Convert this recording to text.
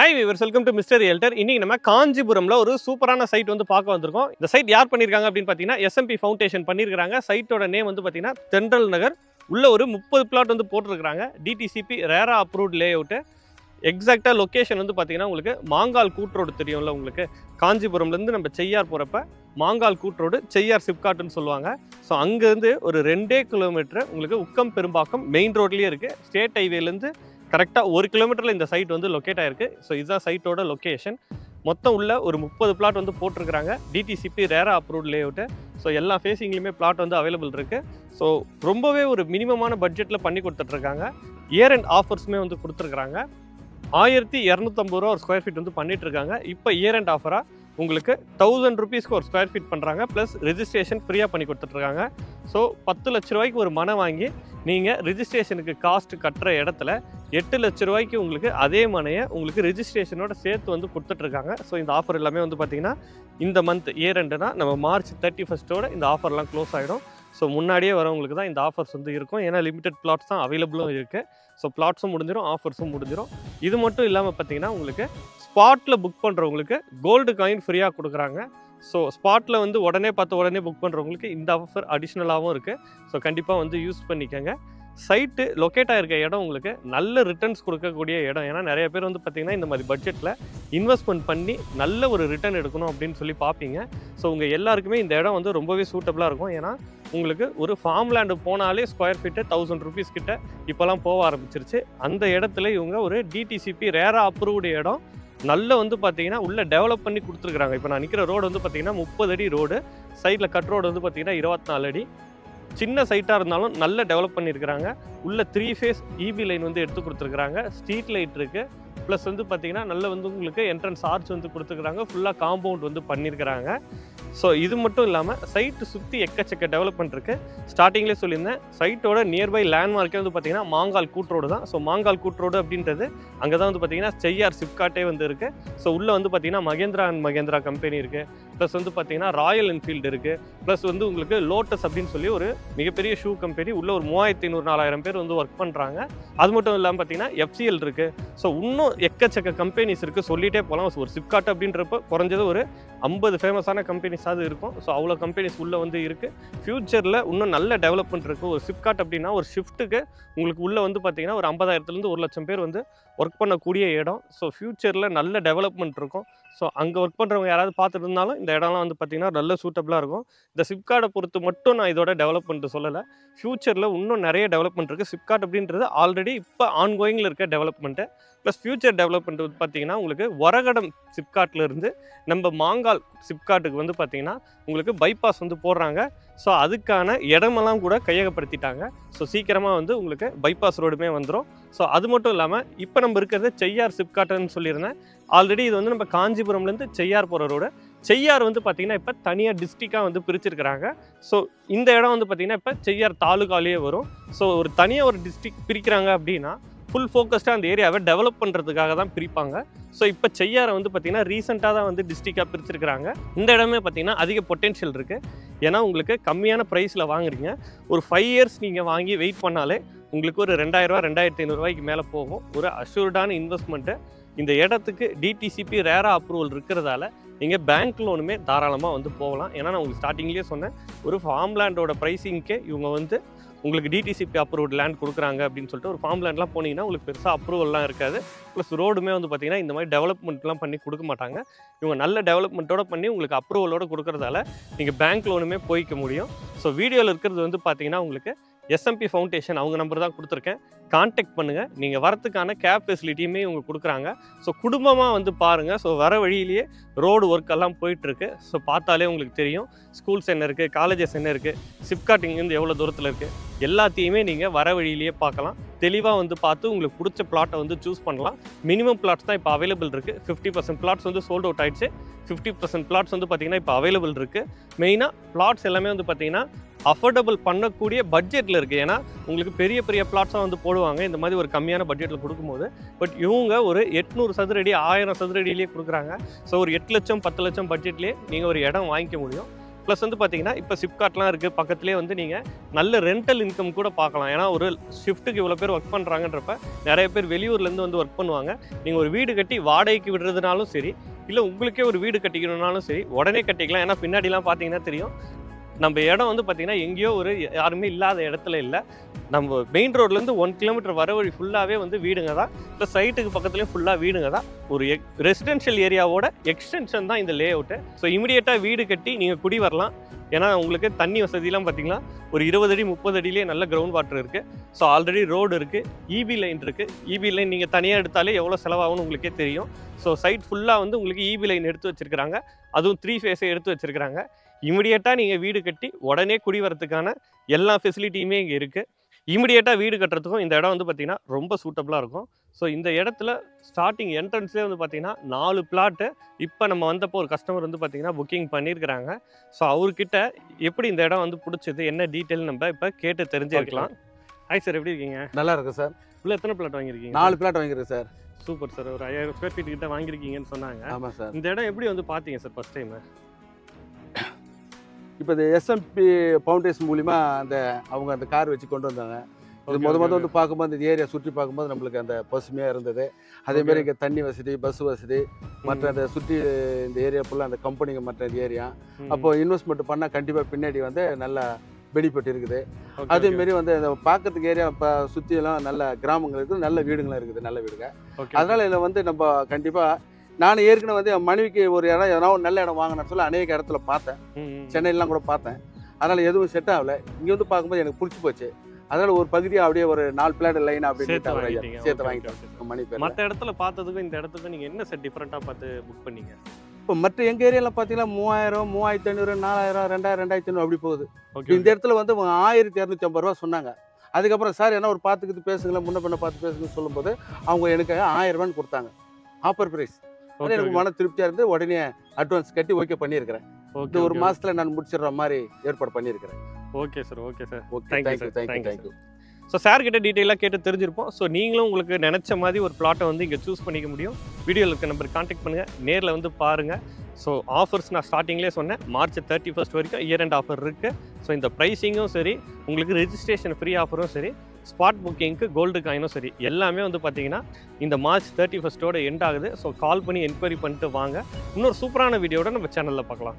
Hi viewers, welcome to mister realtor. இன்னைக்கு நம்ம காஞ்சிபுரம்ல ஒரு சூப்பரான சைட் வந்து பார்க்க வந்திருக்கோம். இந்த சைட் யார் பண்ணியிருக்காங்க அப்படின்னு பார்த்தீங்கன்னா SMP ஃபவுண்டேஷன் பண்ணியிருக்காங்க. சைட்டோட நேம் வந்து பார்த்தீங்கன்னா தென்றல் நகர். உள்ள ஒரு 30 பிளாட் வந்து போட்டிருக்காங்க. DTCP ரேரா அப்ரூவ்ட் லே அவுட்டு. எக்ஸாக்டாக லொக்கேஷன் வந்து பார்த்தீங்கன்னா உங்களுக்கு மாங்கால் கூட் ரோடு தெரியும்ல உங்களுக்கு. காஞ்சிபுரம்லேருந்து நம்ம செய்யார் போகிறப்ப மாங்கால் கூட் ரோடு செய்யார் சிப்காட்டுன்னு சொல்லுவாங்க. ஸோ அங்கேருந்து ஒரு 2 கிலோமீட்டர் உங்களுக்கு உக்கம் பெரும்பாக்கம் மெயின் ரோட்லேயே இருக்குது. ஸ்டேட் ஹைவேலேருந்து கரெக்டாக 1 கிலோமீட்டரில் இந்த சைட் வந்து லொக்கேட் ஆகிருக்கு. ஸோ இதுதான் சைட்டோட லொக்கேஷன். மொத்தம் உள்ள ஒரு 30 பிளாட் வந்து போட்டிருக்கிறாங்க. DTCP ரேரா அப்ரூவ்ட் லே அவுட்டு. ஸோ எல்லா ஃபேஸிங்லேயுமே பிளாட் வந்து அவைலபிள் இருக்குது. ஸோ ரொம்பவே ஒரு மினிமமான பட்ஜெட்டில் பண்ணி கொடுத்துட்ருக்காங்க. இயர் அண்ட் ஆஃபர்ஸுமே வந்து கொடுத்துருக்குறாங்க. 1250 ரூபா ஒரு ஸ்கொயர் ஃபீட் வந்து பண்ணிகிட்ருக்காங்க. இப்போ இயர் அண்ட் ஆஃபராக உங்களுக்கு 1000 ருபீஸ்க்கு ஒரு ஸ்கொயர் ஃபீட் பண்ணுறாங்க. ப்ளஸ் ரெஜிஸ்ட்ரேஷன் ஃப்ரீயாக பண்ணி கொடுத்துட்ருக்காங்க. ஸோ 10 லட்ச ரூபாய்க்கு ஒரு மனை வாங்கி நீங்கள் ரிஜிஸ்ட்ரேஷனுக்கு காஸ்ட் கட்டுற இடத்துல 8 லட்ச ரூபாய்க்கு உங்களுக்கு அதே மனையை உங்களுக்கு ரெஜிஸ்ட்ரேஷனோட சேர்த்து வந்து கொடுத்துட்ருக்காங்க. ஸோ இந்த ஆஃபர் எல்லாமே வந்து பார்த்திங்கன்னா இந்த மந்த் இயர் எண்டுனா நம்ம மார்ச் 31 இந்த ஆஃபர்லாம் க்ளோஸ் ஆகிடும். ஸோ முன்னாடியே வரவங்களுக்கு தான் இந்த ஆஃபர்ஸ் வந்து இருக்கும். ஏன்னா லிமிடெட் பிளாட்ஸ் தான் அவைலபிளும் இருக்குது. ஸோ பிளாட்ஸும் முடிஞ்சிடும், ஆஃபர்ஸும் முடிஞ்சிடும். இது மட்டும் இல்லாமல் பார்த்தீங்கன்னா உங்களுக்கு ஸ்பாட்டில் புக் பண்ணுறவங்களுக்கு கோல்டு காயின் ஃப்ரீயாக கொடுக்குறாங்க. ஸோ ஸ்பாட்டில் வந்து உடனே பார்த்து உடனே புக் பண்ணுறவங்களுக்கு இந்த ஆஃபர் அடிஷ்னலாகவும் இருக்குது. ஸோ கண்டிப்பாக வந்து யூஸ் பண்ணிக்கோங்க. சைட்டு லொக்கேட் ஆகிருக்க இடம் உங்களுக்கு நல்ல ரிட்டர்ன்ஸ் கொடுக்கக்கூடிய இடம். ஏன்னா நிறைய பேர் வந்து பார்த்திங்கன்னா இந்த மாதிரி பட்ஜெட்டில் இன்வெஸ்ட்மெண்ட் பண்ணி நல்ல ஒரு ரிட்டர்ன் எடுக்கணும் அப்படின்னு சொல்லி பார்ப்பீங்க. ஸோ உங்கள் எல்லாருக்குமே இந்த இடம் வந்து ரொம்பவே சூட்டபுளாக இருக்கும். ஏன்னா உங்களுக்கு ஒரு ஃபார்ம் லேண்டு போனாலே ஸ்கொயர் ஃபீட்டு 1000 ருபீஸ் கிட்ட இப்போலாம் போக ஆரம்பிச்சிருச்சு. அந்த இடத்துல இவங்க ஒரு DTCP ரேரா அப்ரூவ்டு இடம் நல்ல வந்து பார்த்தீங்கன்னா உள்ளே டெவலப் பண்ணி கொடுத்துருக்குறாங்க. இப்போ நான் நிற்கிற ரோடு வந்து பார்த்திங்கன்னா 30 அடி ரோடு. சைடில் கட் ரோடு வந்து பார்த்திங்கன்னா 24 அடி. சின்ன சைட்டாக இருந்தாலும் நல்ல டெவலப் பண்ணியிருக்கிறாங்க. உள்ள 3 ஃபேஸ் EB லைன் வந்து எடுத்து கொடுத்துருக்குறாங்க. ஸ்ட்ரீட் லைட் இருக்குது. ப்ளஸ் வந்து பார்த்திங்கன்னா நல்ல வந்து உங்களுக்கு என்ட்ரன்ஸ் ஆர்ச் வந்து கொடுத்துருக்குறாங்க. ஃபுல்லாக காம்பவுண்ட் வந்து பண்ணியிருக்கிறாங்க. ஸோ இது மட்டும் இல்லாமல் சைட்டு சுற்றி எக்கச்சக்க டெவலப்மெண்ட் இருக்குது. ஸ்டார்டிங்லேயே சொல்லியிருந்தேன், சைட்டோட நியர்பை லேண்ட்மார்க்கே வந்து பார்த்திங்கன்னா மாங்கால் கூட் ரோடு தான். ஸோ மாங்கால் கூட் ரோடு அப்படின்றது அங்கே தான் வந்து பார்த்திங்கன்னா செய்யார் சிப்காட்டே வந்து இருக்குது. ஸோ உள்ளே வந்து பார்த்திங்கன்னா மகேந்திரா அண்ட் மகேந்திரா கம்பெனி இருக்குது. ப்ளஸ் வந்து பார்த்திங்கன்னா ராயல் என்ஃபீல்டு இருக்குது. ப்ளஸ் வந்து உங்களுக்கு லோட்டஸ் அப்படின்னு சொல்லி ஒரு மிகப்பெரிய ஷூ கம்பெனி உள்ள ஒரு 3500-4000 பேர் வந்து ஒர்க் பண்ணுறாங்க. அது மட்டும் இல்லாமல் பார்த்திங்கன்னா FCL இருக்குது. ஸோ இன்னும் எக்கச்சக்க கம்பெனிஸ் இருக்குது, சொல்லிகிட்டே போகலாம். ஒரு சிப்காட் அப்படின்றப்ப குறைஞ்சது ஒரு 50 ஃபேமஸான கம்பெனிஸாவது இருக்கும். ஸோ அவ்வளோ கம்பெனிஸ் உள்ளே வந்து இருக்குது. ஃப்யூச்சரில் இன்னும் நல்ல டெவலப்மெண்ட் இருக்குது. ஒரு சிப்காட் அப்படின்னா ஒரு ஷிஃப்ட்டுக்கு உங்களுக்கு உள்ளே வந்து பார்த்திங்கன்னா ஒரு 50,000-லேருந்து 1,00,000 பேர் வந்து ஒர்க் பண்ணக்கூடிய இடம். ஸோ ஃப்யூச்சரில் நல்ல டெவலப்மெண்ட் இருக்கும். ஸோ அங்கே ஒர்க் பண்ணுறவங்க யாராவது பார்த்துட்டு இருந்தாலும் இந்த இடம்லாம் வந்து பார்த்திங்கன்னா நல்ல சூட்டபுளாக இருக்கும். இந்த சிப்காட்டை பொறுத்து மட்டும் நான் இதோட டெவலப்மெண்ட் சொல்லலை. ஃப்யூச்சரில் இன்னும் நிறைய டெவலப்மெண்ட் இருக்குது. சிப்காட் அப்படின்றது ஆல்ரெடி இப்போ ஆன்கோயிங்கில் இருக்க டெவலப்மெண்ட்டு. ப்ளஸ் ஃப்யூச்சர் டெவலப்மெண்ட் வந்து பார்த்திங்கன்னா உங்களுக்கு ஒரகடம் சிப்காட்லேருந்து நம்ம மாங்கால் சிப்காட்டுக்கு வந்து பார்த்திங்கன்னா உங்களுக்கு பைபாஸ் வந்து போடுறாங்க. ஸோ அதுக்கான இடமெல்லாம் கூட கையகப்படுத்திட்டாங்க. ஸோ சீக்கிரமாக வந்து உங்களுக்கு பைபாஸ் ரோடுமே வந்துடும். ஸோ அது மட்டும் இல்லாமல் இப்போ நம்ம இருக்கிறது செய்யார் சிப்காட்டுன்னு சொல்லியிருந்தேன். ஆல்ரெடி இது வந்து நம்ம காஞ்சிபுரம்லேருந்து செய்யார் போகிற ரோடு. செய்யார் வந்து பார்த்திங்கன்னா இப்போ தனியாக டிஸ்ட்ரிக்டாக வந்து பிரிச்சிருக்கிறாங்க. ஸோ இந்த இடம் வந்து பார்த்திங்கன்னா இப்போ செய்யார் தாலுகாலேயே வரும். ஸோ ஒரு தனியாக ஒரு டிஸ்ட்ரிக்ட் பிரிக்கிறாங்க அப்படின்னா ஃபுல் ஃபோக்கஸ்டாக அந்த ஏரியாவை டெவலப் பண்ணுறதுக்காக தான் பிரிப்பாங்க. ஸோ இப்போ செய்யாரை வந்து பார்த்திங்கன்னா ரீசெண்டாக தான் வந்து டிஸ்ட்ரிக்டாக பிரிச்சிருக்கிறாங்க. இந்த இடமே பார்த்திங்கன்னா அதிக பொட்டென்ஷியல் இருக்குது. ஏன்னா உங்களுக்கு கம்மியான ப்ரைஸில் வாங்குறீங்க. ஒரு 5 இயர்ஸ் நீங்கள் வாங்கி வெயிட் பண்ணாலே உங்களுக்கு ஒரு 2000 ரூபா 2500 ரூபாய்க்கு மேலே போகும். ஒரு அஷ்யூர்டான இன்வெஸ்ட்மெண்ட்டு. இந்த இடத்துக்கு DTCP ரேரா அப்ரூவல் இருக்கிறதால நீங்கள் பேங்க் லோனுமே தாராளமாக வந்து போகலாம். ஏன்னா நான் உங்களுக்கு ஸ்டார்டிங்லேயே சொன்னேன், ஒரு ஃபார்ம் லேண்டோட ப்ரைஸிங்க்கே இவங்க வந்து உங்களுக்கு DTCP அப்ரூவ்ட் லேண்ட் கொடுக்குறாங்க அப்படின்னு சொல்லிட்டு ஒரு ஃபார்ம் லேண்ட்லாம் போனீங்கன்னா உங்களுக்கு பெருசாக அப்ரூவல்லாம் இருக்காது. ப்ளஸ் ரோடுமே வந்து பார்த்திங்கன்னா இந்த மாதிரி டெவலப்மெண்ட்லாம் பண்ணி கொடுக்க மாட்டாங்க. இவங்க நல்ல டெவலப்மெண்ட்டோட பண்ணி உங்களுக்கு அப்ரூவலோடு கொடுக்குறதால நீங்கள் பேங்க் லோனுமே போய்க்க முடியும். ஸோ வீடியோவில் இருக்கிறது வந்து பார்த்திங்கன்னா உங்களுக்கு SMP ஃபவுண்டேஷன் அவங்க நம்பர் தான் கொடுத்துருக்கேன். கான்டாக்ட் பண்ணுங்கள். நீங்கள் வரத்துக்கான கேப் ஃபெசிலிட்டியுமே இவங்க கொடுக்குறாங்க. ஸோ குடும்பமாக வந்து பாருங்கள். ஸோ வர வழியிலேயே ரோடு ஒர்க்கெல்லாம் போயிட்டுருக்கு. ஸோ பார்த்தாலே உங்களுக்கு தெரியும் ஸ்கூல்ஸ் என்ன இருக்குது, காலேஜஸ் என்ன இருக்குது, சிப்காட் இங்கேருந்து எவ்வளோ தூரத்தில் இருக்குது, எல்லாத்தையுமே நீங்கள் வர வழியிலேயே பார்க்கலாம். தெளிவாக வந்து பார்த்து உங்களுக்கு பிடிச்ச பிளாட்டை வந்து சூஸ் பண்ணலாம். மினிமம் பிளாட்ஸ் தான் இப்போ அவைலபிள் இருக்குது. 50% பிளாட்ஸ் வந்து சோல்ட் அவுட் ஆகிடுச்சு. 50% பிளாட்ஸ் வந்து பார்த்திங்கன்னா இப்போ அவைலபிள் இருக்குது. மெயினாக பிளாட்ஸ் எல்லாமே வந்து பார்த்திங்கன்னா அஃபோர்டபுள் பண்ணக்கூடிய பட்ஜெட்டில் இருக்குது. ஏன்னா உங்களுக்கு பெரிய பெரிய பிளாட்ஸாக வந்து போடுவாங்க இந்த மாதிரி ஒரு கம்மியான பட்ஜெட்டில் கொடுக்கும்போது. பட் இவங்க ஒரு 800 சதுரடி 1000 சதுரடியிலேயே கொடுக்குறாங்க. ஸோ ஒரு 8 லட்சம் 10 லட்சம் பட்ஜெட்லேயே நீங்கள் ஒரு இடம் வாங்கிக்க முடியும். ப்ளஸ் வந்து பார்த்தீங்கன்னா இப்போ சிப்காட்லாம் இருக்குது பக்கத்துலேயே வந்து நீங்கள் நல்ல ரெண்டல் இன்கம் கூட பார்க்கலாம். ஏன்னா ஒரு ஷிஃப்ட்டுக்கு இவ்வளோ பேர் ஒர்க் பண்ணுறாங்கன்றப்ப நிறைய பேர் வெளியூர்லேருந்து வந்து ஒர்க் பண்ணுவாங்க. நீங்கள் ஒரு வீடு கட்டி வாடகைக்கு விடுறதுனாலும் சரி, இல்லை உங்களுக்கே ஒரு வீடு கட்டிக்கணும்னாலும் சரி உடனே கட்டிக்கலாம். ஏன்னா பின்னாடிலாம் பார்த்தீங்கன்னா தெரியும், நம்ம இடம் வந்து பார்த்தீங்கன்னா எங்கேயோ ஒரு யாருமே இல்லாத இடத்துல இல்லை. நம்ம மெயின் ரோட்லேருந்து 1 கிலோமீட்டர் வர வழி ஃபுல்லாகவே வந்து வீடுங்க தான். ப்ளஸ் சைட்டுக்கு பக்கத்துலேயும் ஃபுல்லாக வீடுங்க தான். ஒரு ரெசிடென்ஷியல் ஏரியாவோட எக்ஸ்டென்ஷன் தான் இந்த லே அவுட்டு. ஸோ இமீடியட்டாக வீடு கட்டி நீங்கள் குடி வரலாம். ஏன்னா உங்களுக்கு தண்ணி வசதிலாம் பார்த்தீங்கன்னா ஒரு 20 அடி 30 அடியிலே நல்ல கிரவுண்ட் வாட்டர் இருக்குது. ஸோ ஆல்ரெடி ரோடு இருக்குது, இபி லைன் இருக்குது. இபி லைன் நீங்கள் தனியாக எடுத்தாலே எவ்வளோ செலவாகும்னு உங்களுக்கே தெரியும். ஸோ சைட் ஃபுல்லாக வந்து உங்களுக்கு இபி லைன் எடுத்து வச்சுருக்கிறாங்க. அதுவும் 3 ஃபேஸை எடுத்து வச்சுருக்கிறாங்க. இமிடியேட்டாக நீங்கள் வீடு கட்டி உடனே குடி வரதுக்கான எல்லா ஃபெசிலிட்டியுமே இங்கே இருக்குது. இமிடியேட்டாக வீடு கட்டுறதுக்கும் இந்த இடம் வந்து பார்த்திங்கன்னா ரொம்ப சூட்டபுளாக இருக்கும். ஸோ இந்த இடத்துல ஸ்டார்டிங் என்ட்ரன்ஸ்லேயே வந்து பார்த்திங்கன்னா 4 பிளாட்டு இப்போ நம்ம வந்தப்போ ஒரு கஸ்டமர் வந்து பார்த்திங்கன்னா புக்கிங் பண்ணியிருக்கிறாங்க. ஸோ அவர்கிட்ட எப்படி இந்த இடம் வந்து பிடிச்சது, என்ன டீட்டெயில் நம்ம இப்போ கேட்டு தெரிஞ்சுக்கலாம். ஹாய் சார், எப்படி இருக்கீங்க? நல்லா இருக்கு சார். உள்ள எத்தனை பிளாட் வாங்கியிருக்கீங்க? 4 பிளாட் வாங்கியிருக்கேன் சார். Super sir. ஒரு 5000 ஸ்கொயர் ஃபீட் கிட்ட வாங்கியிருக்கீங்கன்னு சொன்னாங்க. ஆமாம் சார். இந்த இடம் எப்படி வந்து பார்த்தீங்க சார் ஃபர்ஸ்ட் டைம்? இப்போ இந்த எஸ்எம்பி ஃபவுண்டேஷன் மூலிமா அவங்க அந்த கார் வச்சு கொண்டு வந்தாங்க. இது மொதல் வந்து பார்க்கும்போது இந்த ஏரியா சுற்றி பார்க்கும்போது நம்மளுக்கு அந்த பசுமையாக இருந்தது. அதேமாதிரி இங்கே தண்ணி வசதி, பஸ் வசதி, மற்ற அந்த சுற்றி இந்த ஏரியா ஃபுல்லாக அந்த கம்பெனிங்க மற்ற ஏரியா. அப்போது இன்வெஸ்ட்மெண்ட் பண்ணால் கண்டிப்பாக பின்னாடி வந்து நல்ல பெனிஃபிட் இருக்குது. அதேமாரி வந்து இந்த பார்க்கறதுக்கு ஏரியா இப்போ சுற்றியெல்லாம் நல்ல கிராமங்கள் இருக்குது, நல்ல வீடுங்களும் இருக்குது, நல்ல வீடுங்க. அதனால் இதில் வந்து நம்ம கண்டிப்பாக நான் ஏற்கனவே வந்து என் மனைவிக்கு ஒரு இடம் எதனா ஒரு நல்ல இடம் வாங்கினேன்னு சொல்லி அநேக இடத்துல பார்த்தேன். சென்னையிலாம் கூட பார்த்தேன். அதனால் எதுவும் செட் ஆகலை. இங்கே வந்து பார்க்கும்போது எனக்கு பிடிச்சி போச்சு. அதனால் ஒரு பகுதியாக அப்படியே ஒரு 4 பிளாட் லைன் அப்படின்னு சேர்த்து வாங்கிட்டேன் மணி பேர். மற்ற இடத்துல பார்த்ததுக்கும் இந்த இடத்துக்கும் நீங்கள் என்ன சார் டிஃப்ரெண்ட்டாக பார்த்து புக் பண்ணீங்க? இப்போ மற்ற எங்கள் ஏரியாவில் பார்த்தீங்கன்னா 3000, 3500, 4000, 2000, 2500 அப்படி போகுது. இந்த இடத்துல வந்து 1250 ரூபா சொன்னாங்க. அதுக்கப்புறம் சார் என்ன ஒரு பார்த்துக்கிட்டு பேசுங்களேன், முன்ன பண்ண பார்த்து பேசுங்கன்னு சொல்லும்போது அவங்க எனக்கு 1000 ரூபான்னு கொடுத்தாங்க ஆஃபர் ப்ரைஸ். அது எனக்கு மன திருப்தியாக இருந்து உடனே அட்வான்ஸ் கட்டி ஓகே பண்ணியிருக்கிறேன். இந்த ஒரு மாதத்தில் நான் முடிச்சிடுற மாதிரி ஏற்பாடு பண்ணியிருக்கிறேன். Okay sir, okay sir. Thank you. So sir கிட்ட டீட்டெயிலாக கேட்டு தெரிஞ்சிருப்போம். ஸோ நீங்களும் உங்களுக்கு நினச்ச மாதிரி ஒரு பிளாட்டை வந்து இங்கே சூஸ் பண்ணிக்க முடியும். வீடியோவில் இருக்க நம்பர் கான்டாக்ட் பண்ணுங்கள், நேரில் வந்து பாருங்கள். ஸோ ஆஃபர்ஸ் நான் ஸ்டார்டிங்லேயே சொன்னேன், மார்ச் 31 வரைக்கும் இயர் எண்ட் ஆஃபர் இருக்குது. ஸோ இந்த ப்ரைஸிங்கும் சரி, உங்களுக்கு ரெஜிஸ்ட்ரேஷன் ஃப்ரீ ஆஃபரும் சரி, ஸ்பாட் புக்கிங்க்கு கோல்டு காயினும் சரி, எல்லாமே வந்து பார்த்தீங்கன்னா இந்த மார்ச் 31 எண்ட் ஆகுது. ஸோ கால் பண்ணி என்கொயரி பண்ணிட்டு வாங்க. இன்னொரு சூப்பரான வீடியோட நம்ம சேனலில் பார்க்கலாம்.